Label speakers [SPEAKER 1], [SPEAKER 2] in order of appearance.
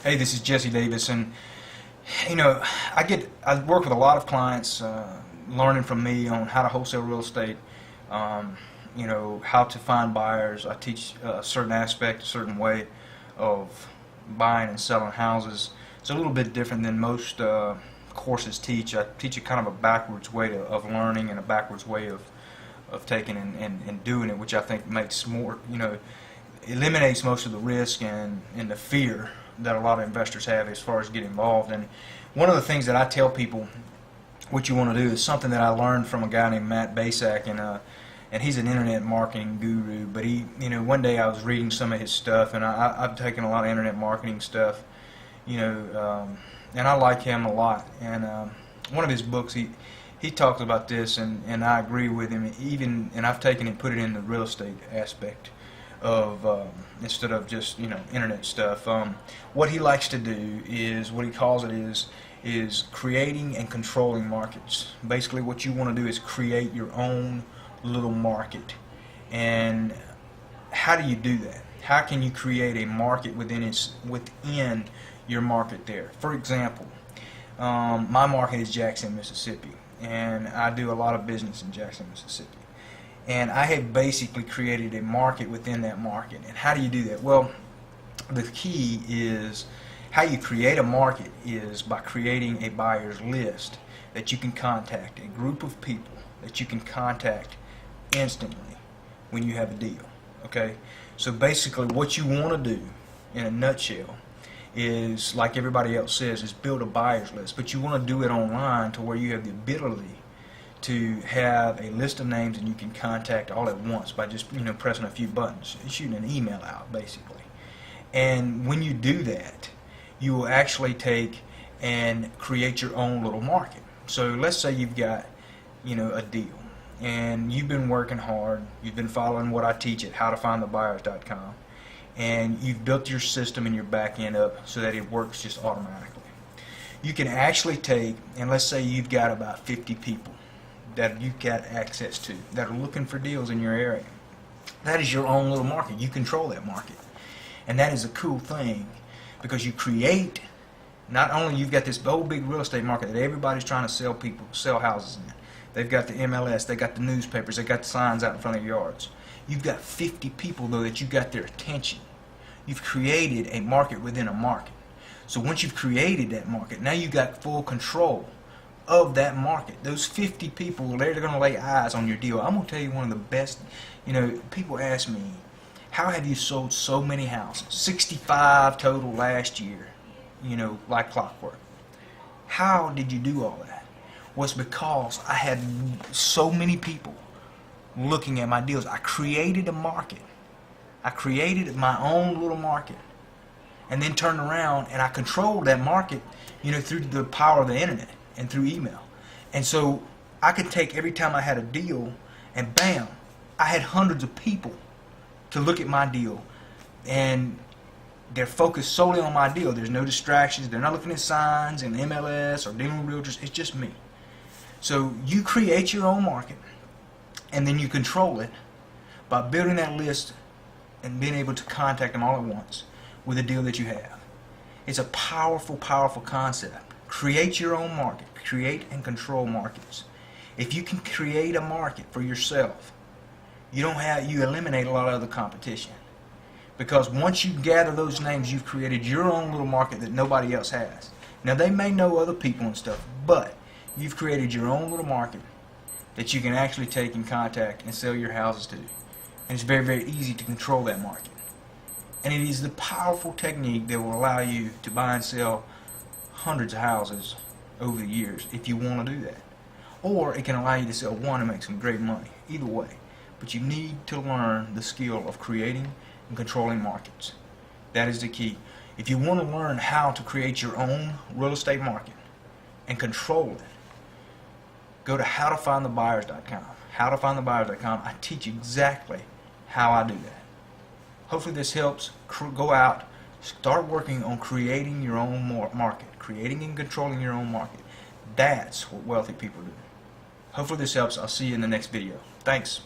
[SPEAKER 1] Hey, this is Jesse Davis, and I work with a lot of clients, learning from me on how to wholesale real estate. How to find buyers. I teach a certain aspect, a certain way of buying and selling houses. It's a little bit different than most courses teach. I teach a kind of a backwards way of learning and a backwards way of taking and doing it, which I think makes more, eliminates most of the risk and the fear that a lot of investors have as far as getting involved. And one of the things that I tell people what you want to do is something that I learned from a guy named Matt Basak, and he's an internet marketing guru. But one day I was reading some of his stuff, and I've taken a lot of internet marketing stuff, and I like him a lot. And one of his books, he talks about this, and I agree with him. And I've taken it and put it in the real estate aspect of instead of just internet stuff. What he likes to do is what he calls it is creating and controlling markets. Basically, what you want to do is create your own little market. And how do you do that? How can you create a market within your market there? For example, my market is Jackson, Mississippi, and I do a lot of business in Jackson, Mississippi. And I have basically created a market within that market. And how do you do that? Well, the key is how you create a market is by creating a buyer's list that you can contact, a group of people that you can contact instantly when you have a deal. Okay? So basically what you want to do in a nutshell is, like everybody else says, is build a buyer's list. But you want to do it online to where you have the ability to have a list of names and you can contact all at once by just pressing a few buttons, shooting an email out basically. And when you do that, you will actually take and create your own little market. So let's say you've got a deal, and you've been working hard, you've been following what I teach at howtofindthebuyers.com, and you've built your system and your back end up so that it works just automatically. You can actually take, and let's say you've got about 50 people that you've got access to that are looking for deals in your area. That is your own little market. You control that market. And that is a cool thing, because you create, not only you've got this whole big real estate market that everybody's trying to sell houses in. They've got the MLS, they got the newspapers, they got the signs out in front of your yards. You've got 50 people though that you got their attention. You've created a market within a market. So once you've created that market, now you've got full control of that market. Those 50 people, they're going to lay eyes on your deal. I'm going to tell you one of the best, people ask me, how have you sold so many houses? 65 total last year, like clockwork. How did you do all that? Well, it's because I had so many people looking at my deals. I created a market. I created my own little market, and then turned around and I controlled that market, through the power of the internet and through email. And so I could take every time I had a deal, and bam, I had hundreds of people to look at my deal, and they're focused solely on my deal. There's no distractions. They're not looking at signs and MLS or dealing with realtors. It's just me. So you create your own market, and then you control it by building that list and being able to contact them all at once with a deal that you have. It's a powerful, powerful concept. Create your own market. Create and control markets. If you can create a market for yourself, you eliminate a lot of other competition. Because once you gather those names, you've created your own little market that nobody else has. Now, they may know other people and stuff, but you've created your own little market that you can actually take and contact and sell your houses to. And it's very, very easy to control that market. And it is the powerful technique that will allow you to buy and sell hundreds of houses over the years if you want to do that. Or it can allow you to sell one and make some great money. Either way. But you need to learn the skill of creating and controlling markets. That is the key. If you want to learn how to create your own real estate market and control it, go to howtofindthebuyers.com. Howtofindthebuyers.com. I teach exactly how I do that. Hopefully this helps. Go out, start working on creating your own market, creating and controlling your own market. That's what wealthy people do. Hopefully this helps. I'll see you in the next video. Thanks.